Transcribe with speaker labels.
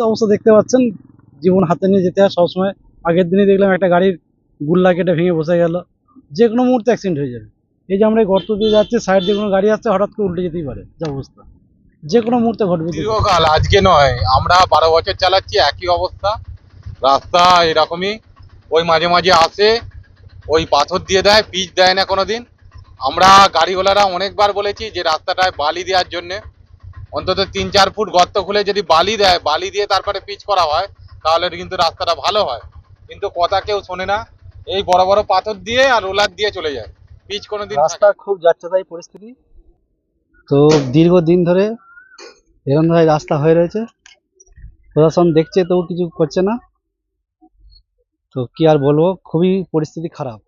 Speaker 1: অবস্থা দেখতে পাচ্ছেন, জীবন হাতে নিয়ে যেতে হয় সবসময়। আগের দিনে দেখলাম একটা গাড়ির গুল্লা কেটে ভেঙে বসে গেল, যে কোনো মুহূর্তে অ্যাক্সিডেন্ট হয়ে যাবে। এই যে আমরা এই গর্ত দিয়ে যাচ্ছি, সাইড দিয়ে কোনো গাড়ি আসছে, হঠাৎ করে উল্টে যেতেই পারে, যা অবস্থা যে কোনো মুহূর্তে ঘটবে।
Speaker 2: দীর্ঘকাল আজকে নয়, আমরা 12 বছর চালাচ্ছি, একই অবস্থা। রাস্তা এরকমই, ওই মাঝে মাঝে আসে, ওই পাথর দিয়ে দেয়, পিচ দেয় না কোনোদিন। আমরা গাড়িওয়ালারা অনেকবার বলেছি যে রাস্তাটায় বালি দেওয়ার জন্য অন্তত 3-4 ফুট গর্ত খুলে যদি বালি দেয়, বালি দিয়ে তারপরে পিচ করা হয়, তাহলে কিন্তু রাস্তাটা ভালো হয়। কিন্তু কথা কেউ শোনে না, এই বড় বড় পাথর দিয়ে আর রোলার দিয়ে চলে যায়, পিচ কোনোদিন
Speaker 1: রাস্তা খুব যাচ্ছেতাই পরিস্থিতি। তো দীর্ঘদিন ধরে এরকম ভাবে রাস্তা হয়ে রয়েছে, প্রশাসন দেখছে তবু কিছু করছে না। তো কি আর বলবো, খুবই পরিস্থিতি খারাপ।